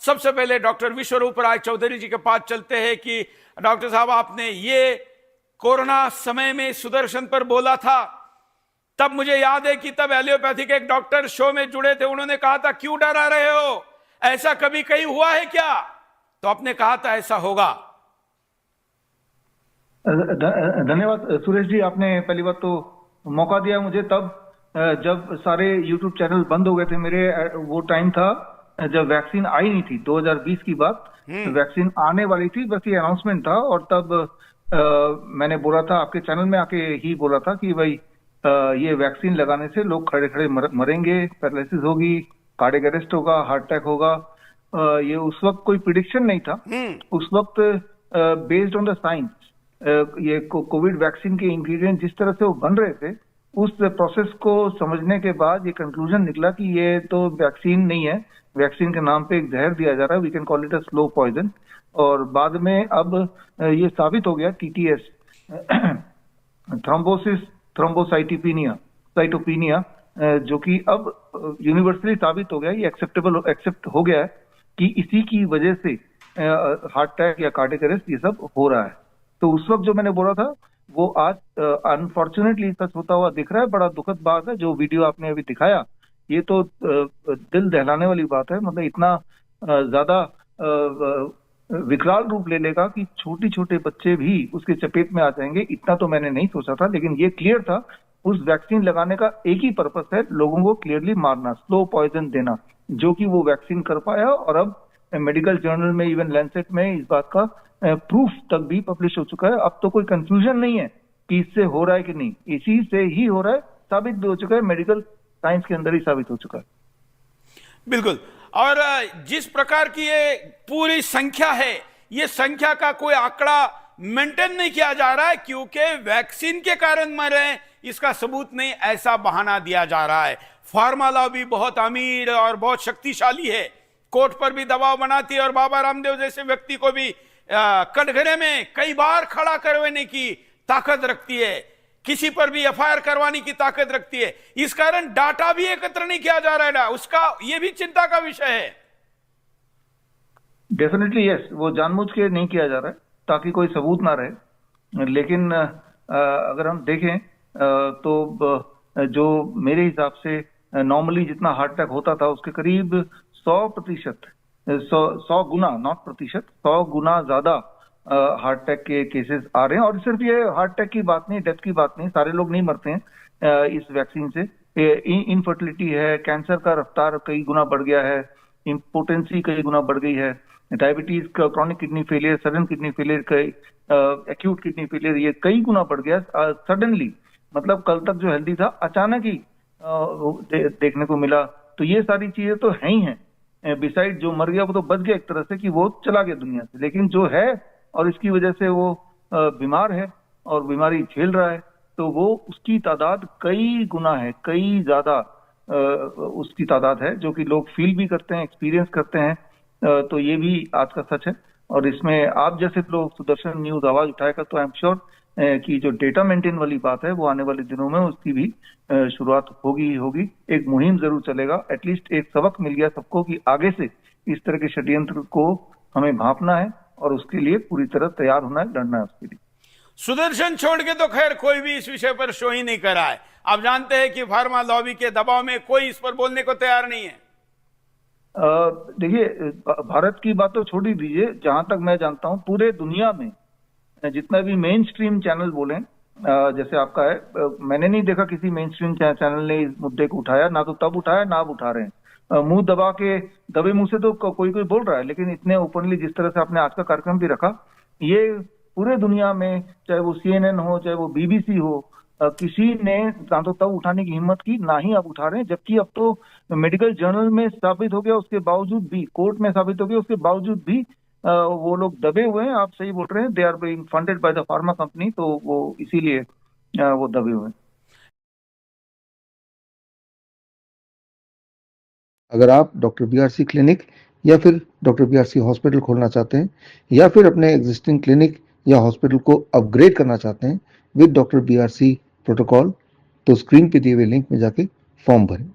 सबसे पहले डॉक्टर विश्वरूप राय चौधरी जी के पास चलते हैं कि डॉक्टर साहब, आपने ये कोरोना समय में सुदर्शन पर बोला था, तब मुझे याद है कि तब एलियोपैथी के एक डॉक्टर शो में जुड़े थे, उन्होंने कहा था क्यों डरा रहे हो, ऐसा कभी कहीं हुआ है क्या? तो आपने कहा था ऐसा होगा। धन्यवाद सुरेश जी, आपने पहली बात तो मौका दिया मुझे तब जब सारे यूट्यूब चैनल बंद हो गए थे मेरे। वो टाइम था जब वैक्सीन आई नहीं थी, 2020 की बात। वैक्सीन आने वाली थी, बस ये अनाउंसमेंट था। और तब मैंने बोला था, आपके चैनल में आके ही बोला था कि भाई ये वैक्सीन लगाने से लोग खड़े खड़े मरेंगे, पैरालिसिस होगी, कार्डियक अरेस्ट होगा, हार्ट अटैक होगा। ये उस वक्त कोई प्रिडिक्शन नहीं था। उस वक्त बेस्ड ऑन द साइंस, ये कोविड वैक्सीन के इंग्रेडिएंट जिस तरह से वो बन रहे थे, उस प्रोसेस को समझने के बाद ये कंक्लूजन निकला कि ये तो वैक्सीन नहीं है, वैक्सीन के नाम पे एक जहर दिया जा रहा है, we can call it a slow poison. और बाद में अब ये साबित हो गया, टीटीएस थ्रोम्बोसिस साइटोपिनिया, जो कि अब यूनिवर्सली साबित हो गया, ये एक्सेप्ट हो गया है कि इसी की वजह से हार्ट अटैक या कार्डियक अरेस्ट ये सब हो रहा है। तो उस वक्त जो मैंने बोला था वो आज अनफॉर्चुनेटली सच होता हुआ दिख रहा है। बड़ा दुखद बात है। जो वीडियो आपने अभी दिखाया, ये तो दिल दहलाने वाली बात है। मतलब इतना ज्यादा विकराल रूप ले लेगा कि छोटे छोटे बच्चे भी उसके चपेट में आ जाएंगे, इतना तो मैंने नहीं सोचा था। लेकिन ये क्लियर था, उस वैक्सीन लगाने का एक ही पर्पस है, लोगों को क्लियरली मारना, स्लो पॉइजन देना, जो कि वो वैक्सीन कर पाया। और अब मेडिकल जर्नल में, इवन लैंसेट में इस बात का प्रूफ तक भी पब्लिश हो चुका है। अब तो कोई कंफ्यूजन नहीं है कि इससे हो रहा है कि नहीं, इसी से ही हो रहा है, साबित भी हो चुका है, मेडिकल साइंस के अंदर ही साबित हो चुका है। बिल्कुल। और जिस प्रकार की ये पूरी संख्या है, ये संख्या का कोई आंकड़ा मेंटेन नहीं किया जा रहा है, क्योंकि वैक्सीन के कारण मर रहे हैं इसका सबूत नहीं, ऐसा बहाना दिया जा रहा है। फार्मा लॉबी बहुत अमीर और बहुत शक्तिशाली है, कोर्ट पर भी दबाव बनाती है, और बाबा रामदेव जैसे व्यक्ति को भी कटघरे में कई बार खड़ा करवाने की ताकत रखती है, किसी पर भी एफआईआर करवाने की ताकत रखती है। इस कारण डाटा भी एकत्र नहीं किया जा रहा है, उसका ये भी चिंता का विषय है। डेफिनेटली यस, वो जानबूझ के नहीं किया जा रहा है ताकि कोई सबूत ना रहे। लेकिन अगर हम देखें तो जो मेरे हिसाब से नॉर्मली जितना हार्ट अटैक होता था, उसके करीब 100%, 100 गुना, नॉट प्रतिशत, 100 गुना ज्यादा हार्ट अटैक के केसेस आ रहे हैं। और सिर्फ ये हार्ट अटैक की बात नहीं, डेथ की बात नहीं, सारे लोग नहीं मरते हैं इस वैक्सीन से। इनफर्टिलिटी है, कैंसर का रफ्तार कई गुना बढ़ गया है, इम्पोर्टेंसी कई गुना बढ़ गई है, डायबिटीज का, chronic kidney failure, sudden kidney failure, acute kidney failure, ये कई गुना बढ़ गया सडनली। मतलब कल तक जो हेल्दी था, अचानक ही देखने को मिला। तो ये सारी चीजें तो है ही हैं। बिसाइड जो मर गया वो तो बच गया एक तरह से, कि वो चला गया दुनिया से। लेकिन जो है और इसकी वजह से वो बीमार है और बीमारी झेल रहा है, तो वो उसकी तादाद कई गुना है, कई ज्यादा उसकी तादाद है, जो कि लोग फील भी करते हैं, एक्सपीरियंस करते हैं। तो ये भी आज का सच है। और इसमें आप जैसे लोग सुदर्शन न्यूज आवाज उठाएगा, तो आई एम श्योर कि जो डेटा मेंटेन वाली बात है वो आने वाले दिनों में उसकी भी शुरुआत होगी। एक मुहिम जरूर चलेगा। एटलीस्ट एक सबक मिल गया सबको कि आगे से इस तरह के षड्यंत्र को हमें भांपना है और उसके लिए पूरी तरह तैयार होना है, लड़ना है उसके लिए। सुदर्शन छोड़ के तो खैर कोई भी इस विषय पर शो ही नहीं कर रहा है। आप जानते हैं कि फार्मा लॉबी के दबाव में कोई इस पर बोलने को तैयार नहीं है। देखिए, भारत की बात तो छोड़ ही दीजिए, जहां तक मैं जानता हूं पूरे दुनिया में जितना भी मेन स्ट्रीम चैनल बोले, जैसे आपका है, मैंने नहीं देखा किसी मेन स्ट्रीम चैनल ने इस मुद्दे को उठाया, ना तो तब उठाया ना अब उठा रहे हैं। मुंह दबे मुंह से तो कोई बोल रहा है, लेकिन इतने ओपनली जिस तरह से आपने आज का कार्यक्रम भी रखा, ये पूरे दुनिया में, चाहे वो CNN हो, चाहे वो BBC हो, किसी ने ना तो तब उठाने की हिम्मत की, ना ही अब उठा रहे हैं। जबकि अब तो मेडिकल जर्नल में साबित हो गया, उसके बावजूद भी, कोर्ट में साबित हो गया, उसके बावजूद भी वो लोग दबे हुए हैं। आप सही बोल रहे हैं, they are being funded by the pharma company, तो वो इसीलिए वो दबे हुए हैं। अगर आप डॉक्टर BRC क्लिनिक या फिर डॉक्टर BRC हॉस्पिटल खोलना चाहते हैं, या फिर अपने एग्जिस्टिंग क्लिनिक या हॉस्पिटल को अपग्रेड करना चाहते हैं विद डॉक्टर BRC प्रोटोकॉल, तो स्क्रीन पे दिए हुए लिंक में जाके फॉर्म भरें।